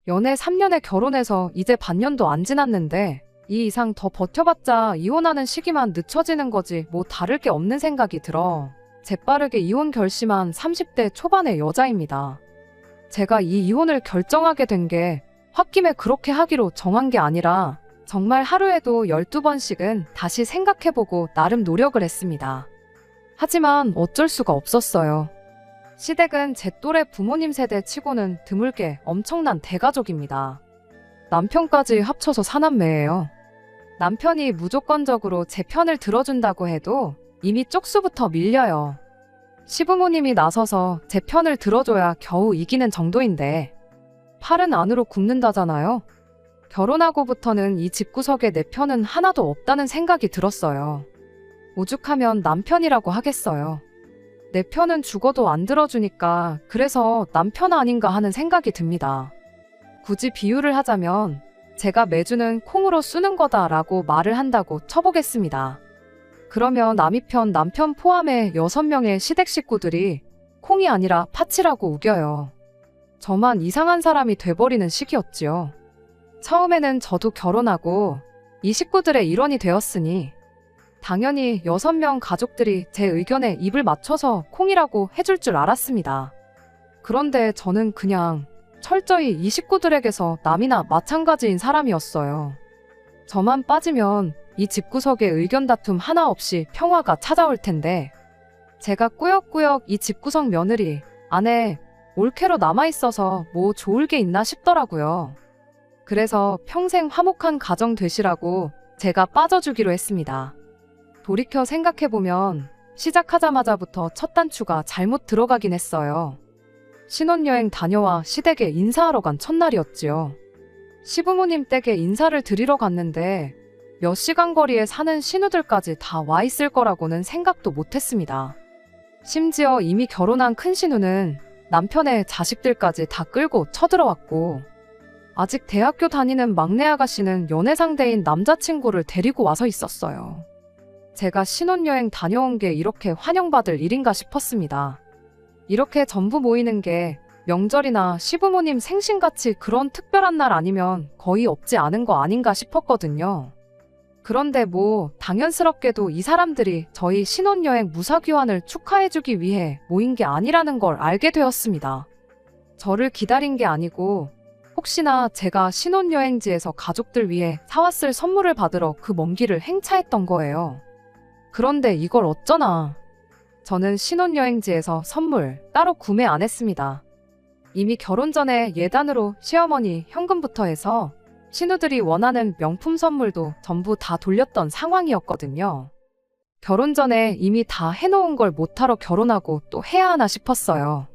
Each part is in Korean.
연애 3년에 결혼해서 이제 반년도 안 지났는데 이 이상 더 버텨봤자 이혼하는 시기만 늦춰지는 거지 뭐 다를 게 없는 생각이 들어 재빠르게 이혼 결심한 30대 초반의 여자입니다. 제가 이 이혼을 결정하게 된 게 홧김에 그렇게 하기로 정한 게 아니라 정말 하루에도 12번씩은 다시 생각해보고 나름 노력을 했습니다. 하지만 어쩔 수가 없었어요. 시댁은 제 또래 부모님 세대 치고는 드물게 엄청난 대가족입니다. 남편까지 합쳐서 4남매예요. 남편이 무조건적으로 제 편을 들어준다고 해도 이미 쪽수부터 밀려요. 시부모님이 나서서 제 편을 들어줘야 겨우 이기는 정도인데 팔은 안으로 굽는다잖아요. 결혼하고부터는 이 집구석에 내 편은 하나도 없다는 생각이 들었어요. 오죽하면 남편이라고 하겠어요. 내 편은 죽어도 안 들어주니까 그래서 남편 아닌가 하는 생각이 듭니다. 굳이 비유를 하자면 제가 매주는 콩으로 쓰는 거다라고 말을 한다고 쳐보겠습니다. 그러면 남이편 남편 포함해 6명의 시댁 식구들이 콩이 아니라 팥이라고 우겨요. 저만 이상한 사람이 돼버리는 시기였지요. 처음에는 저도 결혼하고 이 식구들의 일원이 되었으니 당연히 6명 가족들이 제 의견에 입을 맞춰서 콩이라고 해줄 줄 알았습니다. 그런데 저는 그냥 철저히 이 식구들에게서 남이나 마찬가지인 사람이었어요. 저만 빠지면 이 집구석에 의견 다툼 하나 없이 평화가 찾아올 텐데 제가 꾸역꾸역 이 집구석 며느리 안에 올케로 남아있어서 뭐 좋을 게 있나 싶더라고요. 그래서 평생 화목한 가정 되시라고 제가 빠져주기로 했습니다. 돌이켜 생각해보면 시작하자마자부터 첫 단추가 잘못 들어가긴 했어요. 신혼여행 다녀와 시댁에 인사하러 간 첫날이었지요. 시부모님 댁에 인사를 드리러 갔는데 몇 시간 거리에 사는 신우들까지 다 와 있을 거라고는 생각도 못했습니다. 심지어 이미 결혼한 큰 신우는 남편의 자식들까지 다 끌고 쳐들어왔고 아직 대학교 다니는 막내 아가씨는 연애 상대인 남자친구를 데리고 와서 있었어요. 제가 신혼여행 다녀온 게 이렇게 환영받을 일인가 싶었습니다. 이렇게 전부 모이는 게 명절이나 시부모님 생신같이 그런 특별한 날 아니면 거의 없지 않은 거 아닌가 싶었거든요. 그런데 뭐 당연스럽게도 이 사람들이 저희 신혼여행 무사귀환을 축하해주기 위해 모인 게 아니라는 걸 알게 되었습니다. 저를 기다린 게 아니고 혹시나 제가 신혼여행지에서 가족들 위해 사왔을 선물을 받으러 그 먼 길을 행차했던 거예요. 그런데 이걸 어쩌나. 저는 신혼여행지에서 선물 따로 구매 안 했습니다. 이미 결혼 전에 예단으로 시어머니 현금부터 해서 신우들이 원하는 명품 선물도 전부 다 돌렸던 상황이었거든요. 결혼 전에 이미 다 해놓은 걸 못하러 결혼하고 또 해야 하나 싶었어요.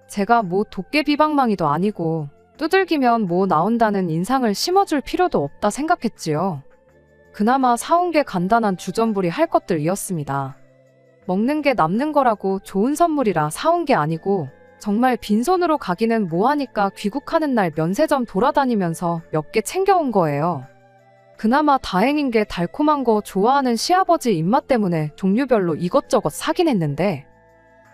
제가 뭐 도깨비방망이도 아니고 두들기면 뭐 나온다는 인상을 심어줄 필요도 없다 생각했지요. 그나마 사온 게 간단한 주전부리 할 것들이었습니다. 먹는 게 남는 거라고 좋은 선물이라 사온 게 아니고 정말 빈손으로 가기는 뭐하니까 귀국하는 날 면세점 돌아다니면서 몇 개 챙겨온 거예요. 그나마 다행인 게 달콤한 거 좋아하는 시아버지 입맛 때문에 종류별로 이것저것 사긴 했는데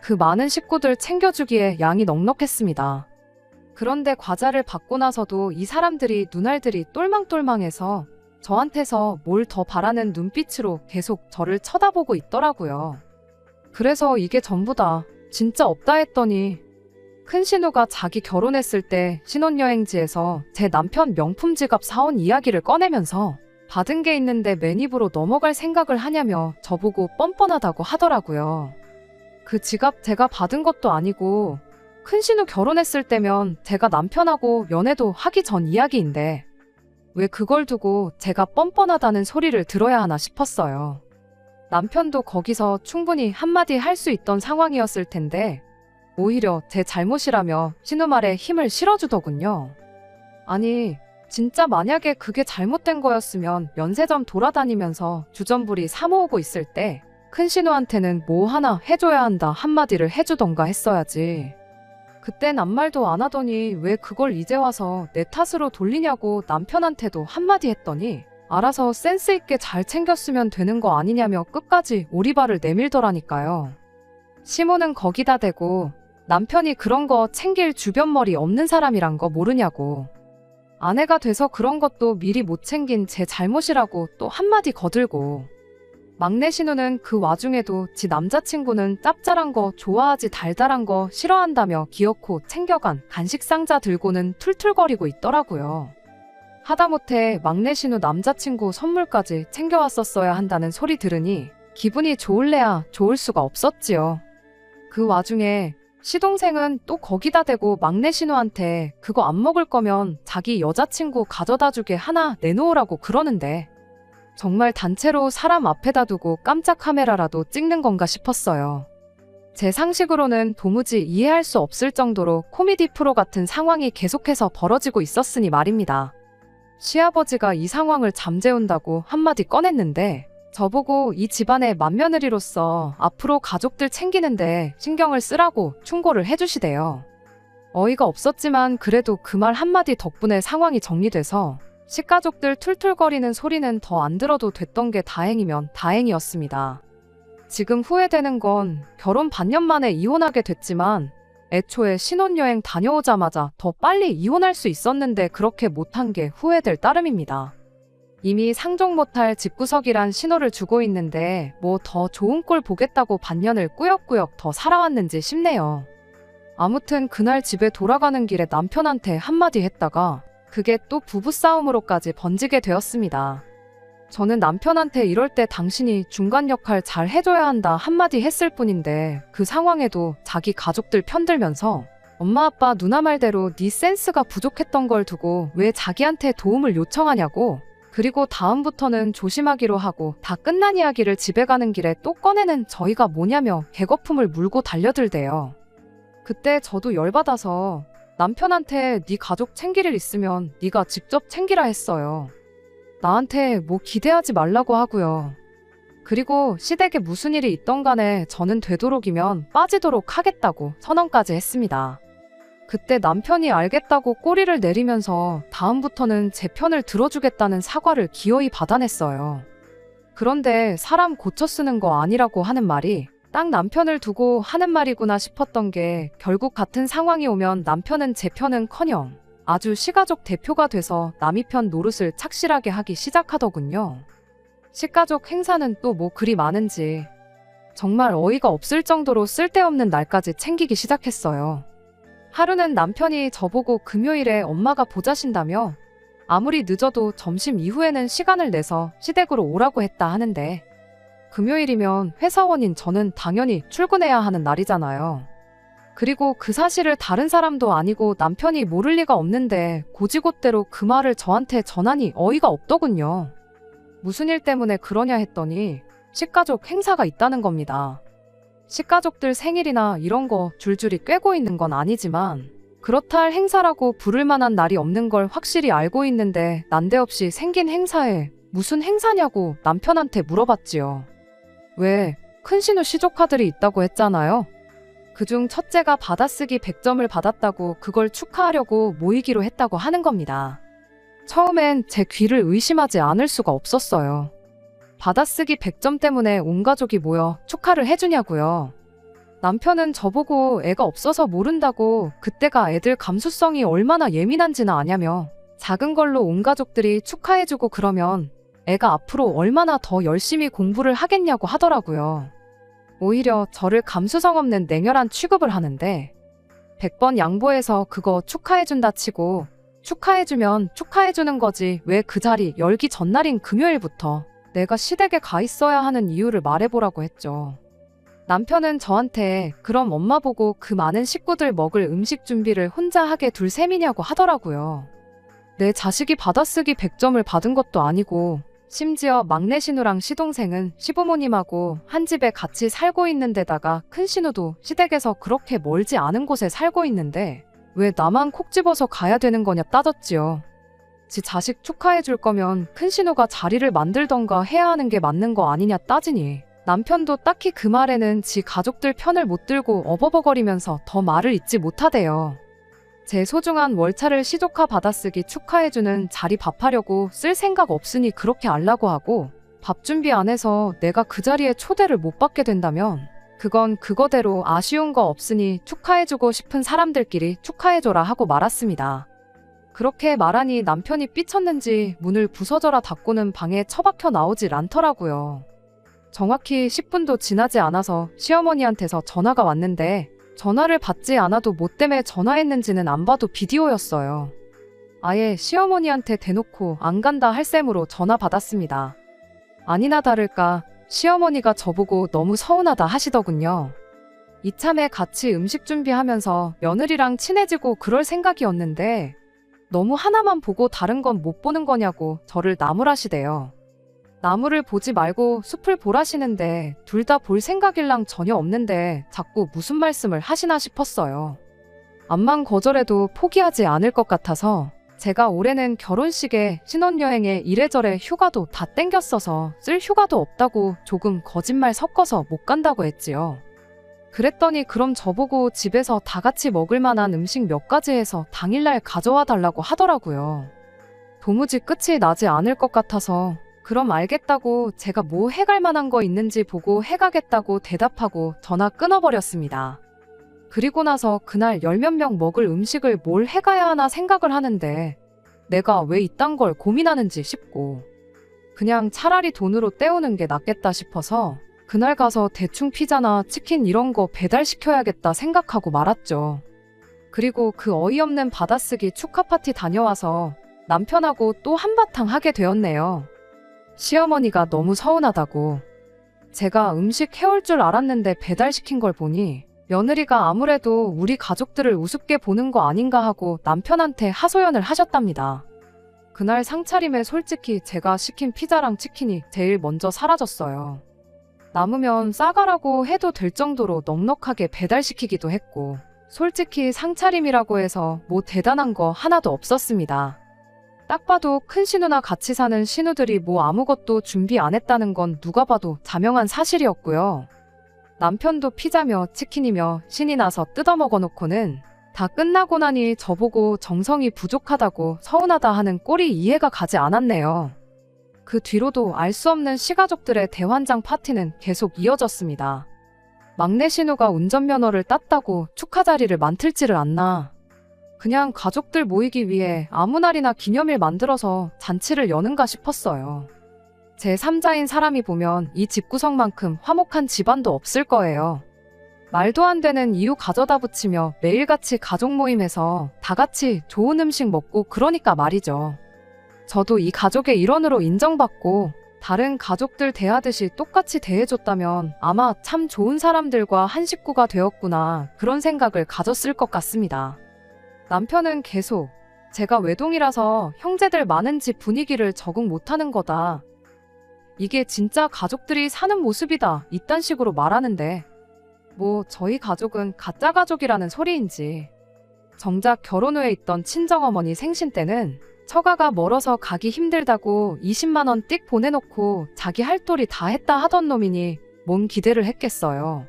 그 많은 식구들 챙겨주기에 양이 넉넉했습니다. 그런데 과자를 받고 나서도 이 사람들이 눈알들이 똘망똘망해서 저한테서 뭘 더 바라는 눈빛으로 계속 저를 쳐다보고 있더라고요. 그래서 이게 전부다. 진짜 없다 했더니 큰 신우가 자기 결혼했을 때 신혼여행지에서 제 남편 명품 지갑 사온 이야기를 꺼내면서 받은 게 있는데 맨입으로 넘어갈 생각을 하냐며 저보고 뻔뻔하다고 하더라고요. 그 지갑 제가 받은 것도 아니고 큰 신우 결혼했을 때면 제가 남편하고 연애도 하기 전 이야기인데 왜 그걸 두고 제가 뻔뻔하다는 소리를 들어야 하나 싶었어요. 남편도 거기서 충분히 한마디 할 수 있던 상황이었을 텐데 오히려 제 잘못이라며 신우 말에 힘을 실어주더군요. 아니 진짜 만약에 그게 잘못된 거였으면 면세점 돌아다니면서 주전부리 사 모으고 있을 때 큰 신우한테는 뭐 하나 해줘야 한다 한마디를 해주던가 했어야지. 그땐 아무 말도 안 하더니 왜 그걸 이제 와서 내 탓으로 돌리냐고 남편한테도 한마디 했더니 알아서 센스 있게 잘 챙겼으면 되는 거 아니냐며 끝까지 오리발을 내밀더라니까요. 시모는 거기다 대고 남편이 그런 거 챙길 주변머리 없는 사람이란 거 모르냐고. 아내가 돼서 그런 것도 미리 못 챙긴 제 잘못이라고 또 한마디 거들고, 막내 신우는 그 와중에도 지 남자친구는 짭짤한 거 좋아하지 달달한 거 싫어한다며 기어코 챙겨간 간식 상자 들고는 툴툴거리고 있더라고요. 하다못해 막내 신우 남자친구 선물까지 챙겨왔었어야 한다는 소리 들으니 기분이 좋을래야 좋을 수가 없었지요. 그 와중에 시동생은 또 거기다 대고 막내 신우한테 그거 안 먹을 거면 자기 여자친구 가져다 주게 하나 내놓으라고 그러는데, 정말 단체로 사람 앞에다 두고 깜짝 카메라라도 찍는 건가 싶었어요. 제 상식으로는 도무지 이해할 수 없을 정도로 코미디 프로 같은 상황이 계속해서 벌어지고 있었으니 말입니다. 시아버지가 이 상황을 잠재운다고 한마디 꺼냈는데, 저보고 이 집안의 맏며느리로서 앞으로 가족들 챙기는데 신경을 쓰라고 충고를 해주시대요. 어이가 없었지만 그래도 그 말 한마디 덕분에 상황이 정리돼서 식가족들 툴툴거리는 소리는 더 안 들어도 됐던 게 다행이면 다행이었습니다. 지금 후회되는 건 결혼 반년 만에 이혼하게 됐지만 애초에 신혼여행 다녀오자마자 더 빨리 이혼할 수 있었는데 그렇게 못한 게 후회될 따름입니다. 이미 상종 못할 집구석이란 신호를 주고 있는데 뭐 더 좋은 꼴 보겠다고 반년을 꾸역꾸역 더 살아왔는지 싶네요. 아무튼 그날 집에 돌아가는 길에 남편한테 한마디 했다가 그게 또 부부싸움으로까지 번지게 되었습니다. 저는 남편한테 이럴 때 당신이 중간 역할 잘 해줘야 한다 한마디 했을 뿐인데 그 상황에도 자기 가족들 편들면서 엄마 아빠 누나 말대로 네 센스가 부족했던 걸 두고 왜 자기한테 도움을 요청하냐고, 그리고 다음부터는 조심하기로 하고 다 끝난 이야기를 집에 가는 길에 또 꺼내는 저희가 뭐냐며 개거품을 물고 달려들대요. 그때 저도 열받아서 남편한테 네 가족 챙길 일 있으면 네가 직접 챙기라 했어요. 나한테 뭐 기대하지 말라고 하고요. 그리고 시댁에 무슨 일이 있던 간에 저는 되도록이면 빠지도록 하겠다고 선언까지 했습니다. 그때 남편이 알겠다고 꼬리를 내리면서 다음부터는 제 편을 들어주겠다는 사과를 기어이 받아냈어요. 그런데 사람 고쳐 쓰는 거 아니라고 하는 말이 딱 남편을 두고 하는 말이구나 싶었던 게, 결국 같은 상황이 오면 남편은 제 편은커녕 아주 시가족 대표가 돼서 남이 편 노릇을 착실하게 하기 시작하더군요. 시가족 행사는 또 뭐 그리 많은지 정말 어이가 없을 정도로 쓸데없는 날까지 챙기기 시작했어요. 하루는 남편이 저보고 금요일에 엄마가 보자신다며 아무리 늦어도 점심 이후에는 시간을 내서 시댁으로 오라고 했다 하는데, 금요일이면 회사원인 저는 당연히 출근해야 하는 날이잖아요. 그리고 그 사실을 다른 사람도 아니고 남편이 모를 리가 없는데 고지곳대로 그 말을 저한테 전하니 어이가 없더군요. 무슨 일 때문에 그러냐 했더니 식가족 행사가 있다는 겁니다. 식가족들 생일이나 이런 거 줄줄이 꿰고 있는 건 아니지만 그렇다 할 행사라고 부를 만한 날이 없는 걸 확실히 알고 있는데 난데없이 생긴 행사에 무슨 행사냐고 남편한테 물어봤지요. 왜? 큰신우 시조카들이 있다고 했잖아요. 그중 첫째가 받아쓰기 100점을 받았다고 그걸 축하하려고 모이기로 했다고 하는 겁니다. 처음엔 제 귀를 의심하지 않을 수가 없었어요. 받아쓰기 100점 때문에 온 가족이 모여 축하를 해주냐고요. 남편은 저보고 애가 없어서 모른다고 그때가 애들 감수성이 얼마나 예민한지는 아냐며 작은 걸로 온 가족들이 축하해주고 그러면 애가 앞으로 얼마나 더 열심히 공부를 하겠냐고 하더라고요. 오히려 저를 감수성 없는 냉혈한 취급을 하는데 100번 양보해서 그거 축하해준다 치고 축하해주면 축하해주는 거지 왜 그 자리 열기 전날인 금요일부터 내가 시댁에 가 있어야 하는 이유를 말해보라고 했죠. 남편은 저한테 그럼 엄마 보고 그 많은 식구들 먹을 음식 준비를 혼자 하게 둘 셈이냐고 하더라고요. 내 자식이 받아쓰기 100점을 받은 것도 아니고 심지어 막내 신우랑 시동생은 시부모님하고 한 집에 같이 살고 있는 데다가 큰 신우도 시댁에서 그렇게 멀지 않은 곳에 살고 있는데 왜 나만 콕 집어서 가야 되는 거냐 따졌지요. 지 자식 축하해 줄 거면 큰 신우가 자리를 만들던가 해야 하는 게 맞는 거 아니냐 따지니 남편도 딱히 그 말에는 지 가족들 편을 못 들고 어버버거리면서 더 말을 잇지 못하대요. 제 소중한 월차를 시조카 받아쓰기 축하해주는 자리 밥하려고 쓸 생각 없으니 그렇게 알라고 하고 밥 준비 안 해서 내가 그 자리에 초대를 못 받게 된다면 그건 그거대로 아쉬운 거 없으니 축하해주고 싶은 사람들끼리 축하해줘라 하고 말았습니다. 그렇게 말하니 남편이 삐쳤는지 문을 부서져라 닫고는 방에 처박혀 나오질 않더라고요. 정확히 10분도 지나지 않아서 시어머니한테서 전화가 왔는데 전화를 받지 않아도 뭐 때문에 전화했는지는 안 봐도 비디오였어요. 아예 시어머니한테 대놓고 안 간다 할 셈으로 전화 받았습니다. 아니나 다를까 시어머니가 저보고 너무 서운하다 하시더군요. 이참에 같이 음식 준비하면서 며느리랑 친해지고 그럴 생각이었는데 너무 하나만 보고 다른 건 못 보는 거냐고 저를 나무라시대요. 나무를 보지 말고 숲을 보라시는데 둘 다 볼 생각일랑 전혀 없는데 자꾸 무슨 말씀을 하시나 싶었어요. 암만 거절해도 포기하지 않을 것 같아서 제가 올해는 결혼식에 신혼여행에 이래저래 휴가도 다 땡겼어서 쓸 휴가도 없다고 조금 거짓말 섞어서 못 간다고 했지요. 그랬더니 그럼 저보고 집에서 다 같이 먹을 만한 음식 몇 가지 해서 당일날 가져와 달라고 하더라고요. 도무지 끝이 나지 않을 것 같아서 그럼 알겠다고 제가 뭐 해갈 만한 거 있는지 보고 해가겠다고 대답하고 전화 끊어버렸습니다. 그리고 나서 그날 10몇 명 먹을 음식을 뭘 해가야 하나 생각을 하는데 내가 왜 이딴 걸 고민하는지 싶고 그냥 차라리 돈으로 때우는 게 낫겠다 싶어서 그날 가서 대충 피자나 치킨 이런 거 배달시켜야겠다 생각하고 말았죠. 그리고 그 어이없는 받아쓰기 축하 파티 다녀와서 남편하고 또 한바탕 하게 되었네요. 시어머니가 너무 서운하다고. 제가 음식 해올 줄 알았는데 배달시킨 걸 보니 며느리가 아무래도 우리 가족들을 우습게 보는 거 아닌가 하고 남편한테 하소연을 하셨답니다. 그날 상차림에 솔직히 제가 시킨 피자랑 치킨이 제일 먼저 사라졌어요. 남으면 싸가라고 해도 될 정도로 넉넉하게 배달시키기도 했고 솔직히 상차림이라고 해서 뭐 대단한 거 하나도 없었습니다. 딱 봐도 큰 신우나 같이 사는 신우들이 뭐 아무것도 준비 안 했다는 건 누가 봐도 자명한 사실이었고요. 남편도 피자며 치킨이며 신이 나서 뜯어먹어 놓고는 다 끝나고 나니 저보고 정성이 부족하다고 서운하다 하는 꼴이 이해가 가지 않았네요. 그 뒤로도 알 수 없는 시가족들의 대환장 파티는 계속 이어졌습니다. 막내 신우가 운전면허를 땄다고 축하 자리를 만들지를 않나. 그냥 가족들 모이기 위해 아무 날이나 기념일 만들어서 잔치를 여는가 싶었어요. 제 3자인 사람이 보면 이 집구석만큼 화목한 집안도 없을 거예요. 말도 안 되는 이유 가져다 붙이며 매일같이 가족 모임에서 다 같이 좋은 음식 먹고 그러니까 말이죠. 저도 이 가족의 일원으로 인정받고 다른 가족들 대하듯이 똑같이 대해줬다면 아마 참 좋은 사람들과 한 식구가 되었구나 그런 생각을 가졌을 것 같습니다. 남편은 계속 제가 외동이라서 형제들 많은 집 분위기를 적응 못하는 거다. 이게 진짜 가족들이 사는 모습이다. 이딴 식으로 말하는데 뭐 저희 가족은 가짜 가족이라는 소리인지 정작 결혼 후에 있던 친정어머니 생신 때는 처가가 멀어서 가기 힘들다고 20만 원 띡 보내놓고 자기 할 도리 다 했다 하던 놈이니 뭔 기대를 했겠어요.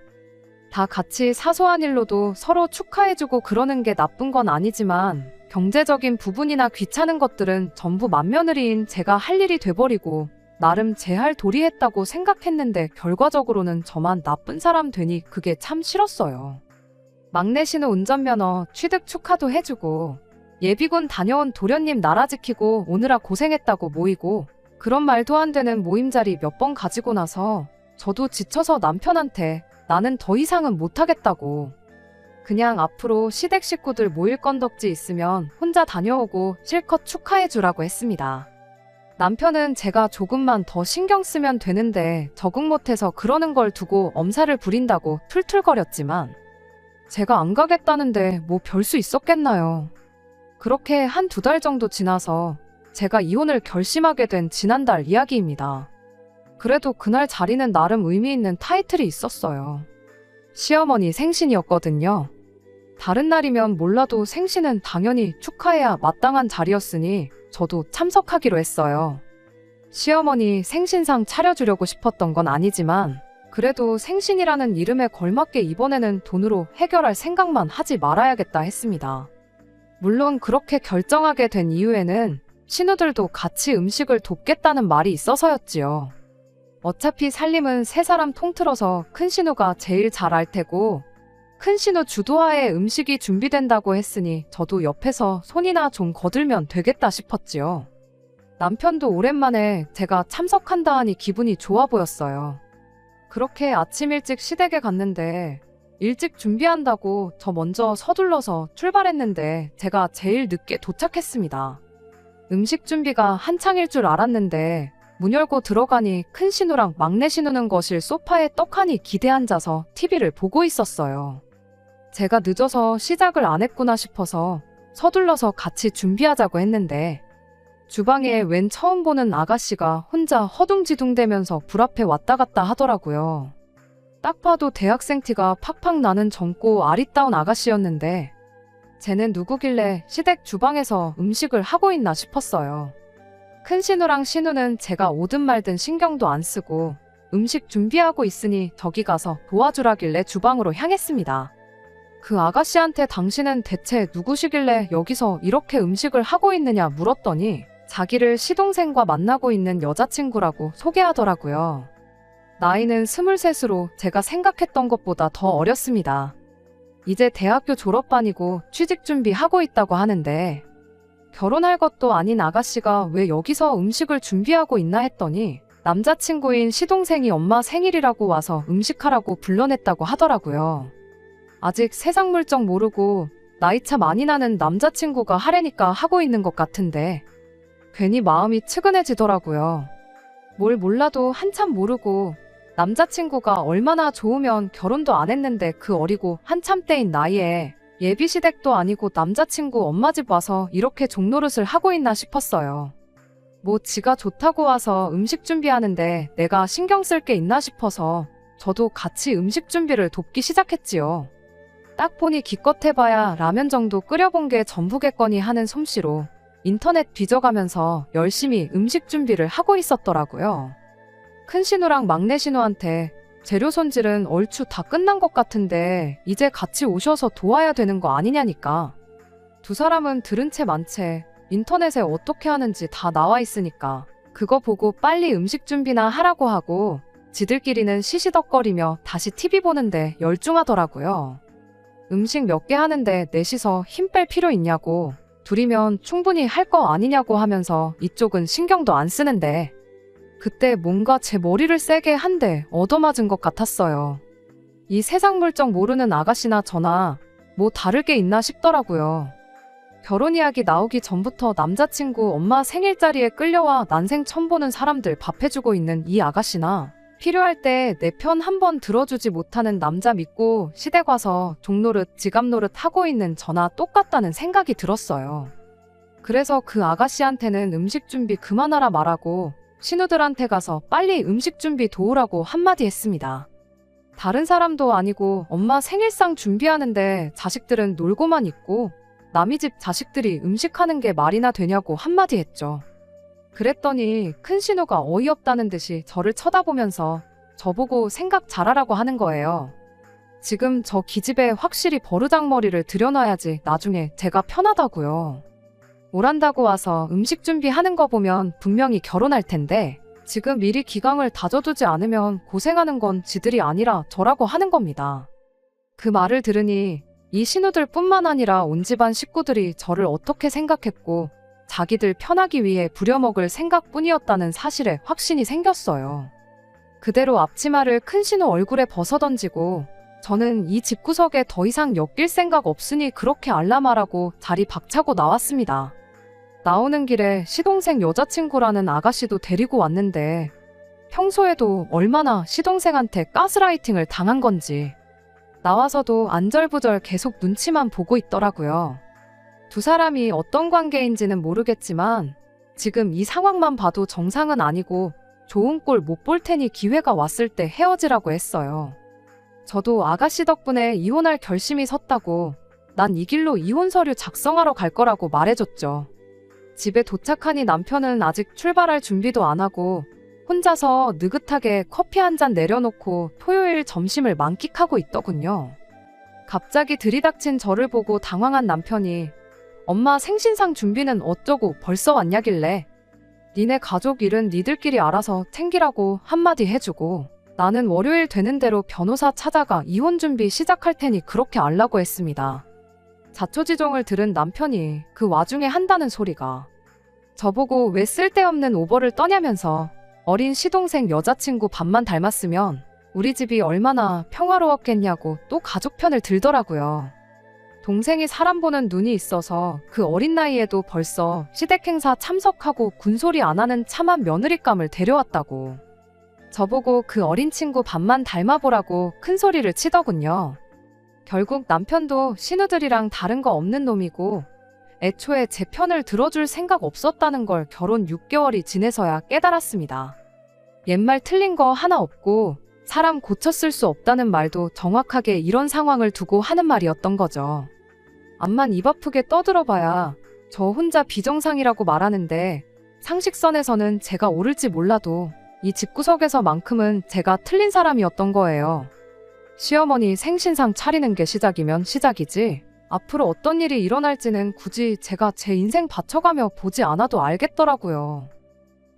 다 같이 사소한 일로도 서로 축하해주고 그러는 게 나쁜 건 아니지만 경제적인 부분이나 귀찮은 것들은 전부 맏며느리인 제가 할 일이 돼버리고 나름 제 할 도리 했다고 생각했는데 결과적으로는 저만 나쁜 사람 되니 그게 참 싫었어요. 막내 신우 운전면허 취득 축하도 해주고 예비군 다녀온 도련님 나라 지키고 오느라 고생했다고 모이고 그런 말도 안 되는 모임 자리 몇 번 가지고 나서 저도 지쳐서 남편한테 나는 더 이상은 못하겠다고 그냥 앞으로 시댁 식구들 모일 건덕지 있으면 혼자 다녀오고 실컷 축하해주라고 했습니다. 남편은 제가 조금만 더 신경 쓰면 되는데 적응 못해서 그러는 걸 두고 엄살을 부린다고 툴툴거렸지만 제가 안 가겠다는데 뭐 별 수 있었겠나요. 그렇게 한 2달 정도 지나서 제가 이혼을 결심하게 된 지난달 이야기입니다. 그래도 그날 자리는 나름 의미 있는 타이틀이 있었어요. 시어머니 생신이었거든요. 다른 날이면 몰라도 생신은 당연히 축하해야 마땅한 자리였으니 저도 참석하기로 했어요. 시어머니 생신상 차려주려고 싶었던 건 아니지만 그래도 생신이라는 이름에 걸맞게 이번에는 돈으로 해결할 생각만 하지 말아야겠다 했습니다. 물론 그렇게 결정하게 된 이유에는 신우들도 같이 음식을 돕겠다는 말이 있어서였지요. 어차피 살림은 세 사람 통틀어서 큰 신우가 제일 잘 알 테고 큰 신우 주도하에 음식이 준비된다고 했으니 저도 옆에서 손이나 좀 거들면 되겠다 싶었지요. 남편도 오랜만에 제가 참석한다 하니 기분이 좋아 보였어요. 그렇게 아침 일찍 시댁에 갔는데 일찍 준비한다고 저 먼저 서둘러서 출발했는데 제가 제일 늦게 도착했습니다. 음식 준비가 한창일 줄 알았는데 문 열고 들어가니 큰 신우랑 막내 신우는 거실 소파에 떡하니 기대 앉아서 TV를 보고 있었어요. 제가 늦어서 시작을 안 했구나 싶어서 서둘러서 같이 준비하자고 했는데 주방에 웬 처음 보는 아가씨가 혼자 허둥지둥대면서 불 앞에 왔다 갔다 하더라고요. 딱 봐도 대학생 티가 팍팍 나는 젊고 아리따운 아가씨였는데 쟤는 누구길래 시댁 주방에서 음식을 하고 있나 싶었어요. 큰 신우랑 신우는 제가 오든 말든 신경도 안 쓰고 음식 준비하고 있으니 저기 가서 도와주라길래 주방으로 향했습니다. 그 아가씨한테 당신은 대체 누구시길래 여기서 이렇게 음식을 하고 있느냐 물었더니 자기를 시동생과 만나고 있는 여자친구라고 소개하더라고요. 나이는 23으로 제가 생각했던 것보다 더 어렸습니다. 이제 대학교 졸업반이고 취직 준비하고 있다고 하는데 결혼할 것도 아닌 아가씨가 왜 여기서 음식을 준비하고 있나 했더니 남자친구인 시동생이 엄마 생일이라고 와서 음식하라고 불러냈다고 하더라고요. 아직 세상 물정 모르고 나이차 많이 나는 남자친구가 하래니까 하고 있는 것 같은데 괜히 마음이 측은해지더라고요. 뭘 몰라도 한참 모르고 남자친구가 얼마나 좋으면 결혼도 안 했는데 그 어리고 한참 때인 나이에 예비시댁도 아니고 남자친구 엄마 집 와서 이렇게 종노릇을 하고 있나 싶었어요. 뭐 지가 좋다고 와서 음식 준비하는데 내가 신경 쓸 게 있나 싶어서 저도 같이 음식 준비를 돕기 시작했지요. 딱 보니 기껏 해봐야 라면 정도 끓여본 게 전부겠거니 하는 솜씨로 인터넷 뒤져가면서 열심히 음식 준비를 하고 있었더라고요. 큰 신우랑 막내 신우한테 재료 손질은 얼추 다 끝난 것 같은데 이제 같이 오셔서 도와야 되는 거 아니냐니까. 두 사람은 들은 채 만 채 인터넷에 어떻게 하는지 다 나와 있으니까 그거 보고 빨리 음식 준비나 하라고 하고 지들끼리는 시시덕거리며 다시 TV 보는데 열중하더라고요. 음식 몇 개 하는데 넷이서 힘 뺄 필요 있냐고, 둘이면 충분히 할 거 아니냐고 하면서 이쪽은 신경도 안 쓰는데 그때 뭔가 제 머리를 세게 한 대 얻어맞은 것 같았어요. 이 세상 물정 모르는 아가씨나 저나 뭐 다를 게 있나 싶더라고요. 결혼 이야기 나오기 전부터 남자친구 엄마 생일자리에 끌려와 난생 처음 보는 사람들 밥해주고 있는 이 아가씨나 필요할 때 내 편 한 번 들어주지 못하는 남자 믿고 시댁 와서 종노릇 지갑노릇 하고 있는 저나 똑같다는 생각이 들었어요. 그래서 그 아가씨한테는 음식 준비 그만하라 말하고 신우들한테 가서 빨리 음식 준비 도우라고 한마디 했습니다. 다른 사람도 아니고 엄마 생일상 준비하는데 자식들은 놀고만 있고 남의 집 자식들이 음식하는 게 말이나 되냐고 한마디 했죠. 그랬더니 큰 신우가 어이없다는 듯이 저를 쳐다보면서 저보고 생각 잘하라고 하는 거예요. 지금 저 기집애 확실히 버르장머리를 들여놔야지 나중에 제가 편하다고요. 오란다고 와서 음식 준비하는 거 보면 분명히 결혼할 텐데 지금 미리 기강을 다져두지 않으면 고생하는 건 지들이 아니라 저라고 하는 겁니다. 그 말을 들으니 이 신우들 뿐만 아니라 온 집안 식구들이 저를 어떻게 생각했고 자기들 편하기 위해 부려먹을 생각뿐이었다는 사실에 확신이 생겼어요. 그대로 앞치마를 큰 신우 얼굴에 벗어던지고 저는 이 집구석에 더 이상 엮일 생각 없으니 그렇게 알라말하고 자리 박차고 나왔습니다. 나오는 길에 시동생 여자친구라는 아가씨도 데리고 왔는데 평소에도 얼마나 시동생한테 가스라이팅을 당한 건지 나와서도 안절부절 계속 눈치만 보고 있더라고요. 두 사람이 어떤 관계인지는 모르겠지만 지금 이 상황만 봐도 정상은 아니고 좋은 꼴 못 볼 테니 기회가 왔을 때 헤어지라고 했어요. 저도 아가씨 덕분에 이혼할 결심이 섰다고 난 이 길로 이혼 서류 작성하러 갈 거라고 말해줬죠. 집에 도착하니 남편은 아직 출발할 준비도 안 하고 혼자서 느긋하게 커피 한 잔 내려놓고 토요일 점심을 만끽하고 있더군요. 갑자기 들이닥친 저를 보고 당황한 남편이 엄마 생신상 준비는 어쩌고 벌써 왔냐길래 니네 가족 일은 니들끼리 알아서 챙기라고 한마디 해주고 나는 월요일 되는 대로 변호사 찾아가 이혼 준비 시작할 테니 그렇게 알라고 했습니다. 자초지종을 들은 남편이 그 와중에 한다는 소리가 저보고 왜 쓸데없는 오버를 떠냐면서 어린 시동생 여자친구 밥만 닮았으면 우리 집이 얼마나 평화로웠겠냐고 또 가족 편을 들더라고요. 동생이 사람 보는 눈이 있어서 그 어린 나이에도 벌써 시댁 행사 참석하고 군소리 안 하는 참한 며느리감을 데려왔다고. 저보고 그 어린 친구 밥만 닮아보라고 큰 소리를 치더군요. 결국 남편도 신우들이랑 다른 거 없는 놈이고 애초에 제 편을 들어줄 생각 없었다는 걸 결혼 6개월이 지내서야 깨달았습니다. 옛말 틀린 거 하나 없고 사람 고쳐 쓸 수 없다는 말도 정확하게 이런 상황을 두고 하는 말이었던 거죠. 암만 입 아프게 떠들어봐야 저 혼자 비정상이라고 말하는데 상식선에서는 제가 옳을지 몰라도 이 집구석에서만큼은 제가 틀린 사람이었던 거예요. 시어머니 생신상 차리는 게 시작이면 시작이지 앞으로 어떤 일이 일어날지는 굳이 제가 제 인생 바쳐가며 보지 않아도 알겠더라고요.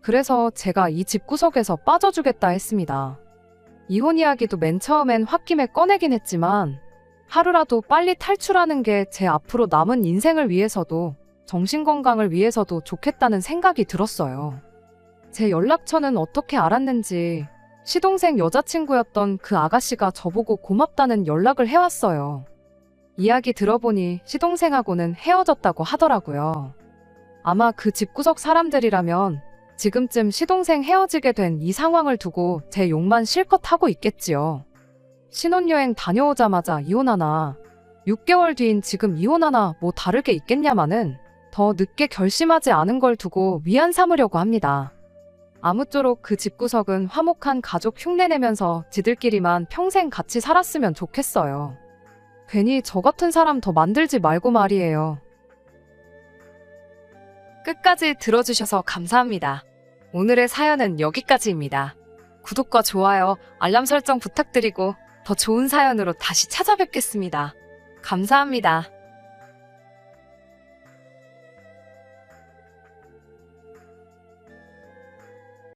그래서 제가 이 집구석에서 빠져주겠다 했습니다. 이혼 이야기도 맨 처음엔 홧김에 꺼내긴 했지만 하루라도 빨리 탈출하는 게 제 앞으로 남은 인생을 위해서도 정신건강을 위해서도 좋겠다는 생각이 들었어요. 제 연락처는 어떻게 알았는지 시동생 여자친구였던 그 아가씨가 저보고 고맙다는 연락을 해왔어요. 이야기 들어보니 시동생하고는 헤어졌다고 하더라고요. 아마 그 집구석 사람들이라면 지금쯤 시동생 헤어지게 된 이 상황을 두고 제 욕만 실컷 하고 있겠지요. 신혼여행 다녀오자마자 이혼하나 6개월 뒤인 지금 이혼하나 뭐 다를 게 있겠냐마는 더 늦게 결심하지 않은 걸 두고 위안 삼으려고 합니다. 아무쪼록 그 집구석은 화목한 가족 흉내내면서 지들끼리만 평생 같이 살았으면 좋겠어요. 괜히 저 같은 사람 더 만들지 말고 말이에요. 끝까지 들어주셔서 감사합니다. 오늘의 사연은 여기까지입니다. 구독과 좋아요, 알람 설정 부탁드리고 더 좋은 사연으로 다시 찾아뵙겠습니다. 감사합니다.